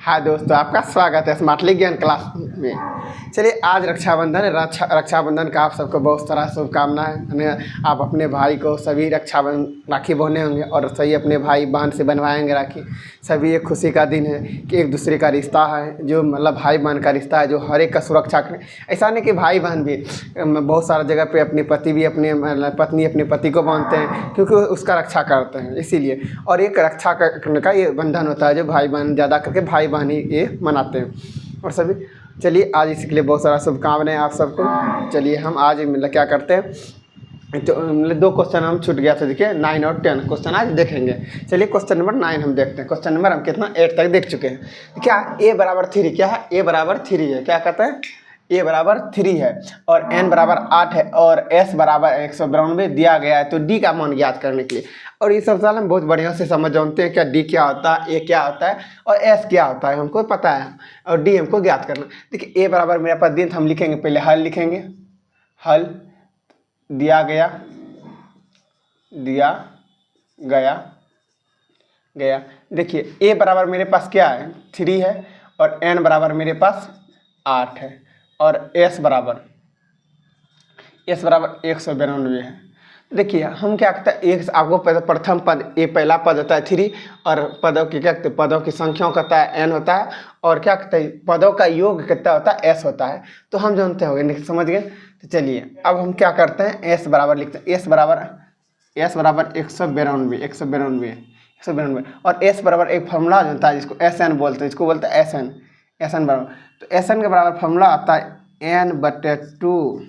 हाँ दोस्तों, आपका स्वागत है स्मार्टली ज्ञान क्लास में। चलिए, आज रक्षाबंधन है। रक्षाबंधन का आप सबको बहुत सारा शुभकामनाएं। आप अपने भाई को सभी राखी बहने होंगे और सही अपने भाई बहन से बनवाएंगे राखी। सभी एक खुशी का दिन है कि एक दूसरे का रिश्ता है, जो मतलब भाई बहन का रिश्ता है, जो हर एक का सुरक्षा करें। ऐसा नहीं कि भाई बहन भी बहुत सारा जगह पे अपने पति भी अपने पत्नी अपने पति को बांधते हैं, क्योंकि उसका रक्षा करते हैं इसीलिए। और एक रक्षा करने का ये बंधन होता है, जो भाई बहन ज़्यादा करके भाई बहन ही ये मनाते हैं। और सभी चलिए, आज इसके लिए बहुत सारा शुभकामनाएं आप सबको। चलिए, हम आज मतलब क्या करते हैं, तो मतलब 2 क्वेश्चन हम छूट गया था। देखिए 9 और 10 क्वेश्चन आज देखेंगे। चलिए, क्वेश्चन नंबर 9 हम देखते हैं। क्वेश्चन नंबर हम कितना 8 तक देख चुके हैं। क्या a बराबर 3 क्या है? a बराबर 3 है। क्या कहते हैं? a बराबर 3 है और n बराबर 8 है और s बराबर 192 दिया गया है। तो d का मान ज्ञात करने के लिए, और ये सब सवाल हम बहुत बढ़िया से समझ जानते हैं। क्या d क्या होता है, a क्या होता है और s क्या होता है, हमको पता है। और d हमको ज्ञात करना। देखिए, a बराबर मेरे पास दिन, हम लिखेंगे पहले हल लिखेंगे। हल दिया गया देखिए, a बराबर मेरे पास क्या है? 3 है और n बराबर मेरे पास 8 है और s बराबर 192 है। देखिए, हम क्या कहते हैं, एक आपको प्रथम पद ये पहला पद होता है 3 और पदों की क्या कहते हैं, पदों की संख्याओं कहता है n होता है, और क्या कहते हैं, पदों का योग कितना होता है s होता है। तो हम जानते होंगे, समझ गए। तो चलिए, अब हम क्या करते हैं, s बराबर लिखते हैं। s बराबर 192 और s बराबर एक फॉर्मूला होता है जिसको SN बोलते हैं, इसको बोलते हैं SN बराबर। तो SN के बराबर फॉर्मूला आता है n/2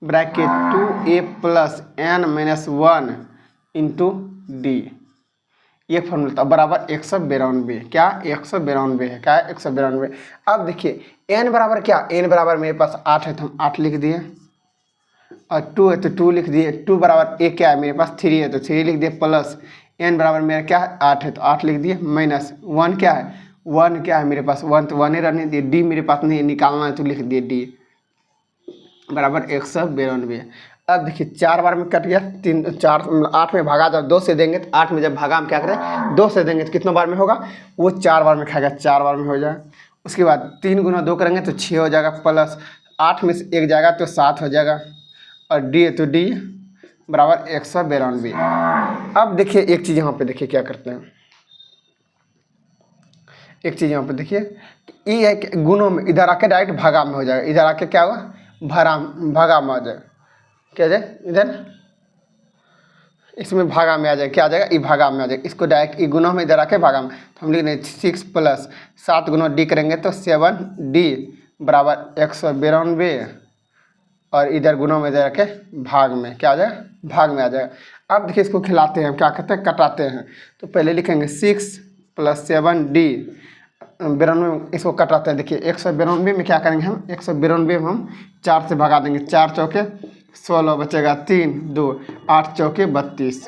bracket 2a plus n-1 into D. ये फॉर्मूला बराबर 192। क्या 192 है? क्या है? 192। अब देखिए, n बराबर क्या, n बराबर मेरे पास 8 है तो हम 8 लिख दिए, और 2 है तो 2 लिख दिए। 2 बराबर a क्या है मेरे पास? 3 है तो 3 लिख दिए, प्लस n बराबर मेरा क्या है? 8 है तो 8 लिख दिए, माइनस 1 क्या है? 1 क्या है मेरे पास? 1 तो 1 ही रहने दिए। d मेरे पास नहीं निकालना है तो लिख दिए d बराबर 192। अब देखिए, 4 बार में कट गया, 3 4 8 में भागा, जब 2 से देंगे तो 8 में जब भागा हम क्या करें, 2 से देंगे तो कितना बार में होगा? वो 4 बार में खाएगा, 4 बार में हो जाए। उसके बाद 3 गुना 2 करेंगे तो 6 हो जाएगा, प्लस 8 में से 1 जाएगा तो 7 हो जाएगा, और डी है तो डी बराबर 192। अब देखिए, एक चीज़ यहाँ पे देखिए क्या करते हैं, एक चीज़ यहाँ पे देखिए, ये है कि गुणों में इधर आके डायरेक्ट भागा में हो जाएगा। इधर आके क्या होगा? भागा में आ जाएगा। क्या जाए इधर, इसमें भागा में आ जाएगा। क्या आ जाएगा? ये भागा में आ जाएगा। इसको डायरेक्ट ये गुणों में इधर आके भागा में, तो हम लिख रहे 6 प्लस 7 गुना डी करेंगे तो 7d बराबर 192, और इधर गुणों में इधर आके भाग में क्या आ जाएगा? भाग में आ जाएगा। अब देखिए, इसको खिलाते हैं, क्या कहते हैं, कटाते हैं। तो पहले लिखेंगे 6 प्लस 7d 92, इसको कटाते हैं। देखिए, 192 में क्या करेंगे हम? 192 में हम 4 से भगा देंगे, 4 चौके 16 बचेगा 3 2 8 चौके 32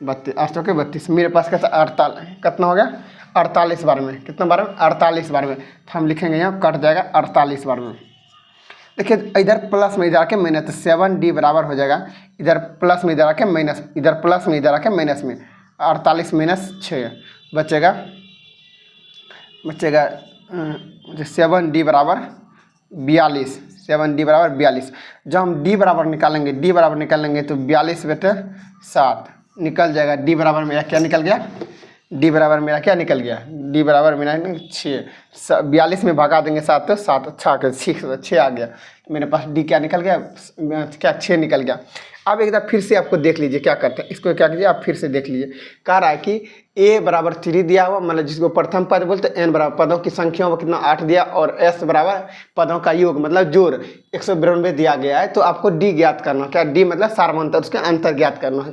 8 चौके 32। मेरे पास कैसा 48, कितना हो गया? 48 बार में। कितना बार में? 48 बार में। तो हम लिखेंगे यहाँ कट जाएगा 48 बार में। देखिए, इधर प्लस में इधर आके माइनस, तो 7d बराबर हो जाएगा, इधर प्लस में इधर आके माइनस, इधर प्लस में इधर आके माइनस में, 48 माइनस 6 बचेगा 7d बराबर 42। 7d बराबर 42। जब हम d बराबर निकालेंगे, तो 42 बटे 7 निकल जाएगा। d बराबर मेरा क्या निकल गया? d बराबर मेरा क्या निकल गया? d बराबर मेरा 6। 42 में भगा देंगे 7 तो 7 अच्छा कर 6 आ गया। तो मेरे पास d क्या निकल गया? क्या 6 निकल गया। अब एक बार फिर से आपको देख लीजिए क्या करते हैं, इसको क्या कीजिए, आप फिर से देख लीजिए। कह रहा है कि a बराबर 3 दिया हुआ, मतलब जिसको प्रथम पद बोलते हैं, n बराबर पदों की संख्या में कितना 8 दिया, और s बराबर पदों का योग मतलब जोड़ 192 दिया गया है। तो आपको d ज्ञात करना। क्या d मतलब सारमंतर, उसके अंतर ज्ञात करना है।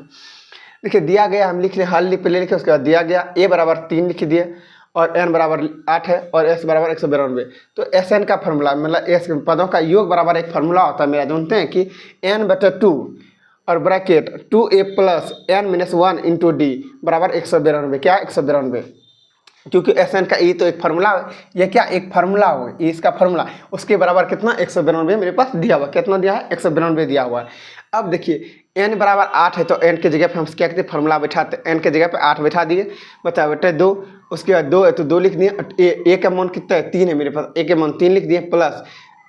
देखिए, दिया गया, हम लिख लें, हल पहले लिखे, उसके बाद दिया गया a बराबर 3 लिख दिए, और n बराबर 8 है और s बराबर 192। तो SN का फॉर्मूला मतलब s पदों का योग बराबर एक फार्मूला होता है मेरा, जानते हैं कि n/2 और bracket 2a plus n-1 into D बराबर 192। क्या 192? क्योंकि SN का ये तो एक फार्मूला, ये क्या एक फार्मूला हो, ये इसका फार्मूला, उसके बराबर कितना 192 मेरे पास दिया हुआ। कितना दिया है? 192 दिया हुआ है। अब देखिए, n बराबर 8 है तो n की जगह पे हम क्या कहते हैं फार्मूला बैठाते हैं, n की जगह पे 8 बैठा दिए, बता बेटे 2, उसके बाद 2 है तो 2 लिख दिए, a का मान कितना है 3 है मेरे पास, a के मान 3 लिख दिए, प्लस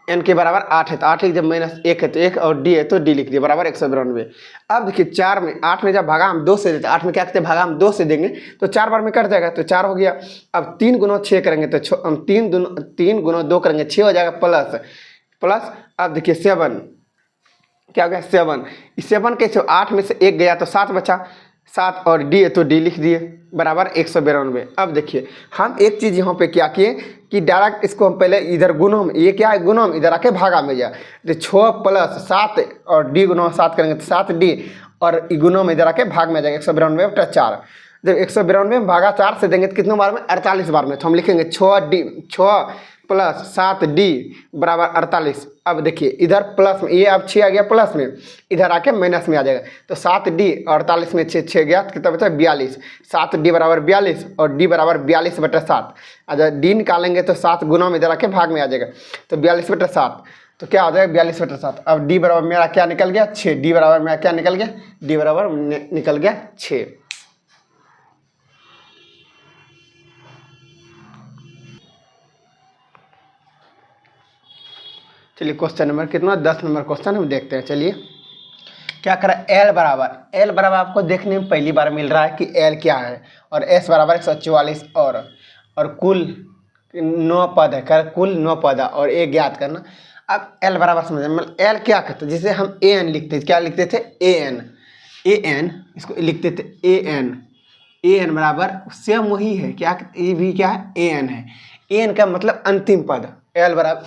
n के बराबर 8 है तो 8 लिख दिया, माइनस 1 है तो 1 और d है तो d लिख दिया बराबर 192। अब देखिए 4 में 8 में जब भागा हम 2 से देते, 8 में क्या कहते हैं भागा हम 2 से देंगे तो 4 बार में कट जाएगा तो 4 हो गया। अब 3 गुना 6 करेंगे तो हम 3 गुना 2 करेंगे 6 हो जाएगा, प्लस अब देखिए 7 क्या हो गया 7, इस 7 कैसे 8 में से 1 गया तो 7 बचा, 7 और d है तो d लिख दिए बराबर 192। अब देखिए हम एक चीज़ यहाँ पे क्या किए कि डायरेक्ट इसको हम पहले इधर गुणम, ये क्या है गुणम, इधर आके भागा में जाए तो 6 प्लस 7 और d गुना 7 करेंगे तो 7d और गुणम इधर आके भाग में जाएगा 192/4। जब 192 में भागा 4 से देंगे तो कितने बार में 48 बार में, तो हम लिखेंगे 6 प्लस 7d बराबर 48। अब देखिए इधर प्लस में, ये अब 6 आ गया प्लस में, इधर आके माइनस में आ जाएगा तो 7d और 48 में 6 गया तो कितना बचा 42, 7d बराबर 42 और d बराबर 42/7। अगर d निकालेंगे तो 7 गुना में इधर आके भाग में आ जाएगा तो 42/7, तो क्या हो जाएगा 42/7। अब d बराबर मेरा क्या निकल गया 6, d बराबर मेरा क्या निकल गया, d बराबर निकल गया 6। चलिए क्वेश्चन नंबर कितना 10 नंबर क्वेश्चन हम देखते हैं। चलिए क्या करा L बराबर आपको देखने में पहली बार मिल रहा है कि L क्या है, और S बराबर 144 और कुल 9 पद है, कर कुल 9 पद है और A ज्ञात करना। अब L बराबर समझ मतलब L क्या कहते हैं, जिसे हम AN लिखते थे, क्या लिखते थे AN, इसको लिखते थे AN बराबर सेम वही है, क्या ये भी क्या है AN है, AN का मतलब अंतिम पद, L बराबर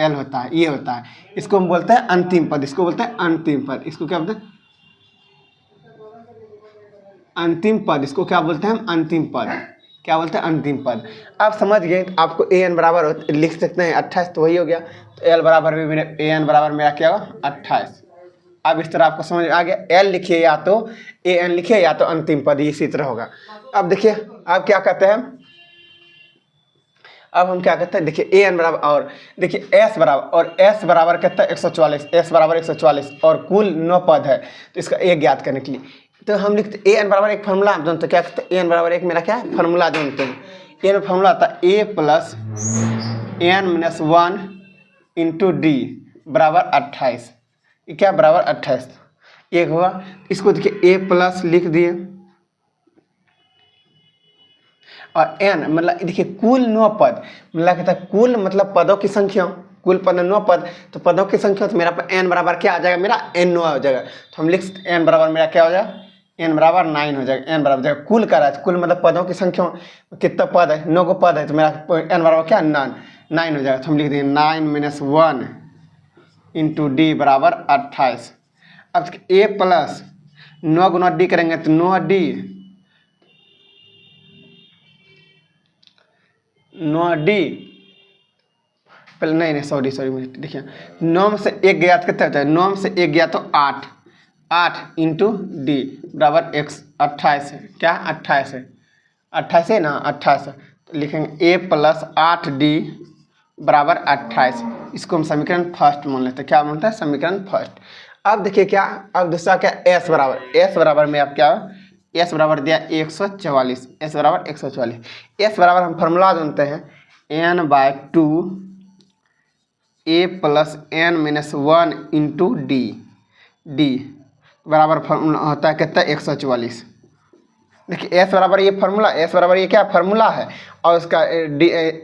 L होता है, ये होता है, इसको हम बोलते हैं अंतिम पद, इसको बोलते हैं अंतिम पद, इसको क्या बोलते हैं अंतिम पद, इसको क्या बोलते हैं हम अंतिम पद, क्या बोलते हैं अंतिम पद। आप समझ गए, आपको AN बराबर लिख सकते हैं 28 तो वही हो गया, तो L बराबर भी मेरे AN बराबर मेरा क्या होगा 28। अब इस तरह आपको समझ आ गया, L लिखिए या तो AN लिखिए या तो अंतिम पद, इसी तरह होगा। अब देखिए अब क्या कहते हैं, अब हम क्या कहते हैं देखिए AN बराबर और देखिए S बराबर कितना 144, S बराबर 144 और कुल 9 पद है तो इसका A ज्ञात करने के लिए तो हम लिखते AN बराबर एक फार्मूला आप जानते हैं, क्या कहते हैं AN बराबर एक मेरा क्या है फार्मूला जानते हैं, AN फार्मूला आता है A plus N-1 into D बराबर 28, ये क्या बराबर 28 एक हुआ। इसको देखिए A प्लस लिख दिए और n मतलब देखिए कुल 9 पद, मतलब कहता है कुल मतलब पदों की संख्या, कुल पद 9 पद, तो पदों की संख्या तो मेरा n बराबर क्या आ जाएगा मेरा n 9 हो जाएगा, तो हम लिख सकते n बराबर मेरा क्या हो जाएगा n बराबर 9 हो जाएगा, n बराबर जाएगा कुल का कुल मतलब पदों की संख्या कितना पद है 9 को पद है तो मेरा n बराबर क्या 9 हो जाएगा, तो हम लिख देंगे 9 - 1 इंटू d बराबर 28। अब a प्लस 9 गुना d करेंगे तो 9d पहले नहीं सॉरी देखिए 9 में से 1 गया तो कितना होता है, 9 में से 1 गया तो 8 इंटू d बराबर 28 है, क्या 28 है 28 है ना 28, तो लिखेंगे a प्लस 8d बराबर 28, इसको हम समीकरण फर्स्ट मान लेते हैं, क्या मानते हैं समीकरण फर्स्ट। अब देखिए क्या, अब दूसरा क्या S बराबर में आप क्या S बराबर दिया 144, S बराबर 144, S बराबर हम फार्मूला जानते हैं n/2 a plus n-1 into d बराबर फार्मूला होता है कितना 144। देखिए S बराबर ये फार्मूला, S बराबर ये क्या फार्मूला है और उसका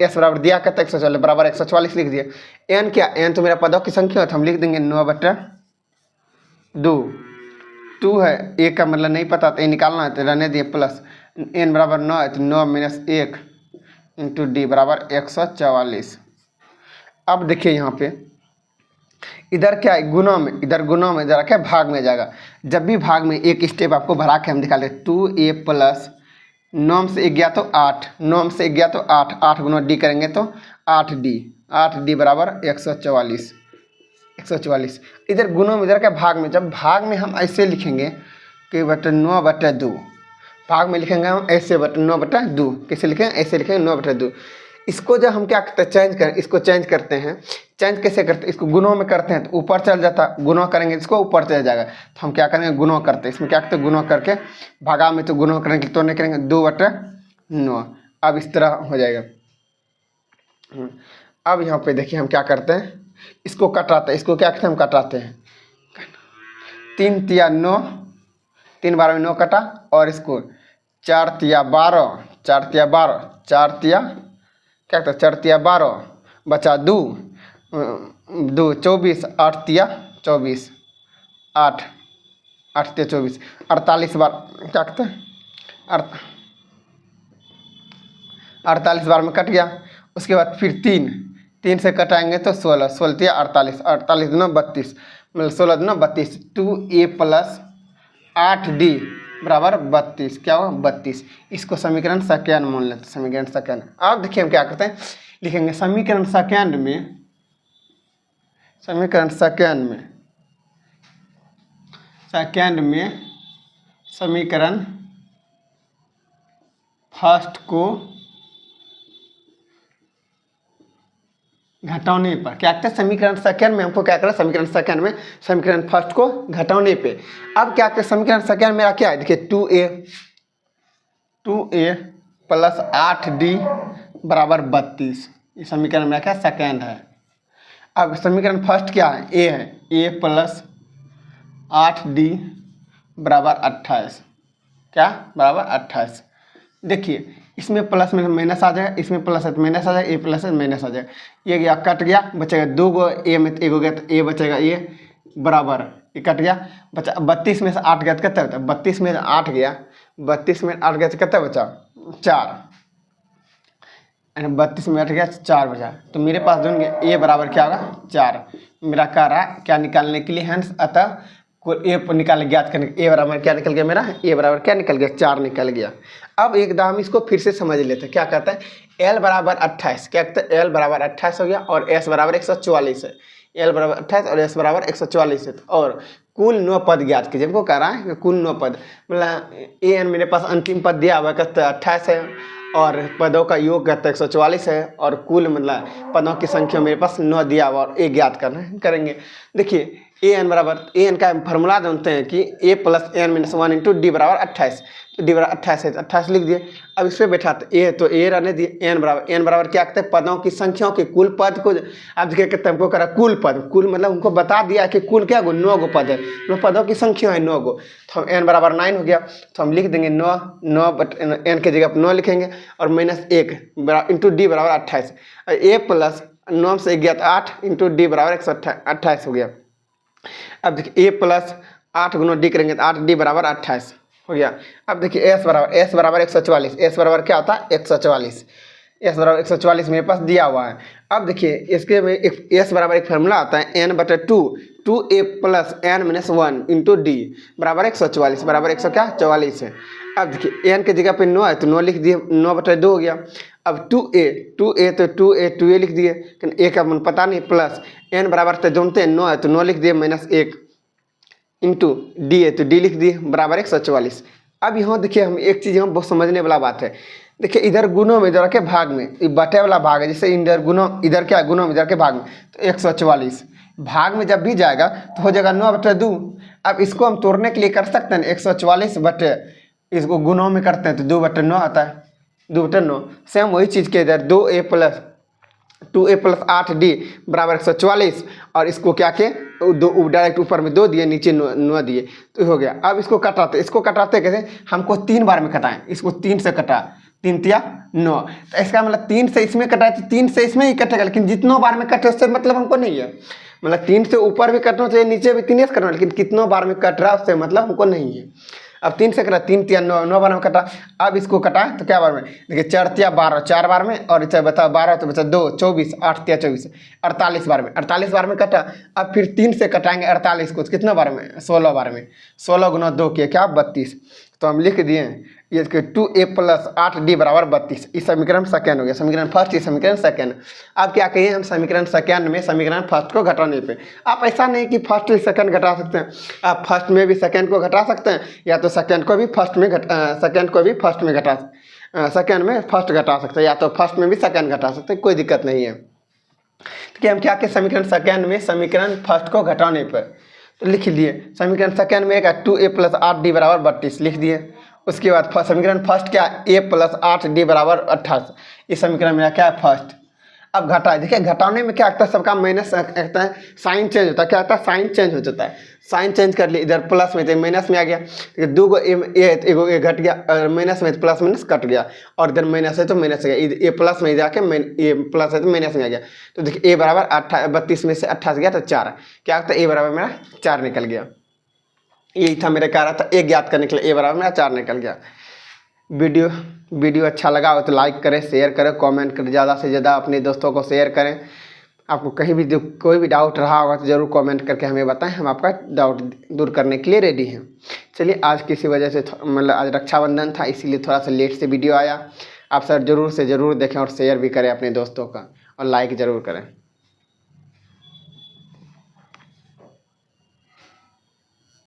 S बराबर दिया कितना 144 बराबर 144 लिख दिया। n क्या, n तो मेरा पदों की संख्या है तो हम लिख देंगे 9/2 है, a का मतलब नहीं पता तो ये निकालना है तो रहने दिए, प्लस n बराबर 9 है तो 9 - 1 इंटू d बराबर 144। अब देखिए यहाँ पे इधर क्या है गुना में, इधर गुना में इधर क्या भाग में जाएगा, जब भी भाग में एक स्टेप आपको बढ़ा के हम दिखा लेते 2a प्लस 9 में से 1 गया तो 8, 9 में से 1 गया तो 8 गुना d करेंगे तो 8d बराबर 144। इधर गुणों में इधर क्या भाग में, जब भाग में हम ऐसे लिखेंगे कि 9/2, भाग में लिखेंगे हम ऐसे 9/2, कैसे लिखेंगे ऐसे लिखेंगे 9/2, इसको जब हम क्या करते हैं चेंज करें, इसको चेंज करते हैं। चेंज कैसे करते हैं, इसको गुणों में करते हैं तो ऊपर चल जाता, गुणों करेंगे इसको ऊपर चल जाएगा। तो हम क्या करेंगे गुणों करते हैं, इसमें क्या करते हैं गुणों करके, भागा में तो गुणों करेंगे तो नहीं करेंगे 2/9। अब इस तरह हो जाएगा। अब यहाँ पे देखिए हम क्या करते हैं, इसको कटराते हैं, इसको क्या करते हैं हम कटराते हैं। 3 तिया 9, 3 बार में 9 कटा, और इसको 4 तिया 12, 4 तिया 12, 4 तिया क्या कहते हैं 4 तिया 12 बचा 2, 2 24, 8 तिया 24, 8 तिया 24, 48 बार क्या कहते हैं 48 बार में कट गया। उसके बाद फिर 3 से कटाएंगे तो 16, 16 तिया 48, 48 दूना 32, मतलब 16 दूना 32, 2a + 8d बराबर 32, क्या हुआ 32। इसको समीकरण सेकेंड मान लेते, समीकरण सेकेंड। अब देखिए हम क्या करते हैं, लिखेंगे समीकरण सेकेंड में, समीकरण सेकेंड में समीकरण फर्स्ट को घटाने पर क्या कहते हैं, समीकरण सेकेंड में हमको क्या करना है, समीकरण सेकेंड में समीकरण फर्स्ट को घटाने पे। अब क्या करते हैं समीकरण सेकेंड मेरा क्या है, देखिए 2a + 8d बराबर 32, ये समीकरण मेरा क्या सेकेंड है। अब समीकरण फर्स्ट क्या है, a है, a + 8d बराबर 28, क्या बराबर 28। देखिए इसमें प्लस में माइनस आ जाएगा, इसमें प्लस है तो माइनस आ जाएगा, ए प्लस है माइनस आ जाएगा, ये गया कट गया, बचेगा 2 गो, ए में एक हो गया तो ए बचेगा, ये बराबर ये कट गया, बचा 32 में से 8 गया तो कितना बचा, 32 में 8 गया, 32 में 8 गया तो कितना बचा 4, 32 में 8 गया 4 बचा। तो मेरे पास दोनों ए बराबर क्या होगा 4, मेरा कह रहा है क्या निकालने के लिए, हैंस अतः ए पर निकाल ज्ञात करने, ए बराबर क्या निकल गया मेरा, ए बराबर क्या निकल गया 4 निकल गया। अब एकदम इसको फिर से समझ लेते हैं, क्या कहता है L बराबर 28, क्या कहते हैं L बराबर 28 हो गया और S बराबर 144 है, L बराबर 28 और S बराबर 144 है। और कुल 9 पद ज्ञात कीजिए, हमको कह रहा है कि कुल 9 पद, मतलब एन मेरे पास अंतिम पद दिया हुआ कहते हैं 28 है और पदों का योग कहते हैं 144 है, और कुल मतलब पदों की संख्या मेरे पास 9 दिया हुआ और ए ज्ञात करना है, करेंगे। देखिए ए एन बराबर, ए एन का फॉर्मूला जानते हैं कि a + n - 1 × d बराबर 28, तो d बराबर 28 है तो 28 लिख दिए। अब इस पर बैठाते ए तो ए रहने दिए, n बराबर क्या कहते हैं पदों की संख्याओं के कुल पद को, अब देखिए कहते हैं हमको करा कुल पद, कुल मतलब उनको बता दिया कि कुल क्या 9 गो पद है, 9 पदों की संख्या है 9 गो, तो हम n बराबर 9 हो गया, तो हम लिख देंगे 9 बट n के जगह पर 9 लिखेंगे और -1 × d बराबर 28, a + 9 से 1 गया तो 8 × d बराबर 128 हो गया। अब देखिए a + 8 × d करेंगे तो 8d बराबर 28 हो गया। अब देखिए s बराबर 144, s बराबर क्या होता है 144, s बराबर 144 मेरे पास दिया हुआ है। अब देखिए इसके में s बराबर एक फार्मूला आता है n/2, 2a + n - 1 × d बराबर 144, बराबर 144 है। अब देखिए n के जगह पे 9 है तो 9 लिख दिए, 9/2 हो गया। अब 2a तो 2a लिख दिए, a का मन पता नहीं, प्लस n बराबर तो जानते हैं 9 है तो 9 लिख दिए, -1 × d है तो d लिख दिए बराबर 144। अब यहाँ देखिए हम एक चीज़ यहाँ बहुत समझने वाला बात है, देखिए इधर गुणों में इधर के भाग में, ये बटे वाला भाग है, जैसे इधर गुणों, इधर क्या गुणों में इधर के भाग में, तो 144 भाग में जब भी जाएगा तो हो जाएगा 9/2। अब इसको हम तोड़ने के लिए कर सकते हैं 144 बटे, इसको गुणों में करते हैं तो 2/9 आता है, 2/9। सेम वही चीज़ के इधर 2a + 8d बराबर 144, और इसको क्या के दो डायरेक्ट ऊपर में 2 दिए, नीचे 9 दिए, तो हो गया। अब इसको कटाते कैसे, हमको 3 बार में कटाएं, इसको 3 से कटा, 3 तिया 9, तो इसका मतलब 3 से इसमें कटाए तो 3 से इसमें ही कटेगा, लेकिन जितनों बार में कटे उससे मतलब हमको नहीं है, मतलब 3 से ऊपर भी कटना चाहिए, नीचे भी 3 से कटना, लेकिन कितनों बार में कट रहा है उससे मतलब हमको नहीं है। अब 3 से कटा, 3 तिया 9 बार में कटा। अब इसको कटा तो क्या बार में, देखिए 4 तिया 12, 4 बार में, और इसे बता 12 तो बचा 2, 24, 8 तिया 24, 48 बार में, 48 बार में कटा। अब फिर 3 से कटाएंगे 48 को, कितना बार में 16 बार में, 16 × 2 किया क्या 32, तो हम लिख दिए ये 2a + 8d बराबर 32, इस समीकरण सेकेंड हो गया, समीकरण फर्स्ट ये समीकरण सेकेंड। अब क्या कहिए हम समीकरण सेकेंड में समीकरण फर्स्ट को घटाने पे, आप ऐसा नहीं कि फर्स्ट से सेकेंड घटा सकते हैं, आप फर्स्ट में भी सेकेंड को घटा सकते हैं, या तो सेकेंड को भी फर्स्ट में घटा सेकेंड में फर्स्ट घटा सकते हैं, या तो फर्स्ट में भी सेकेंड घटा सकते हैं, कोई दिक्कत नहीं है। तो कि हम क्या के समीकरण सेकेंड में समीकरण फर्स्ट को घटाने पर तो लिख लिए समीकरण सेकेंड में 2a + 8d = 32 लिख दिए। उसके बाद समीकरण फर्स्ट क्या a + 8d = 28, इस समीकरण में क्या है फर्स्ट। अब घटा देखिए घटाने में क्या लगता है सबका माइनस लगता है, साइन चेंज होता है, क्या होता है साइन चेंज हो जाता है। साइन चेंज कर लिए, इधर प्लस में थे माइनस में आ गया, दो गो एगो ए घट गया, और माइनस में प्लस माइनस कट गया, और इधर माइनस है तो माइनस गया, ए प्लस में जाके ए प्लस है तो माइनस में आ गया। तो देखिए ए = 32 में से 28 गया तो 4, क्या होता है ए बराबर मेरा 4 निकल गया। यही था मेरे कह रहा था एक ज्ञात करने के लिए, ए बराबर मेरा 4 निकल गया। वीडियो अच्छा लगा हो तो लाइक करें, शेयर करें, कमेंट करें, ज़्यादा से ज़्यादा अपने दोस्तों को शेयर करें। आपको कहीं भी कोई भी डाउट रहा होगा तो ज़रूर कमेंट करके हमें बताएं, हम आपका डाउट दूर करने के लिए रेडी हैं। चलिए आज किसी वजह से मतलब आज रक्षाबंधन था इसीलिए थोड़ा सा लेट से वीडियो आया। आप सर ज़रूर से ज़रूर देखें और शेयर भी करें अपने दोस्तों का, और लाइक ज़रूर करें।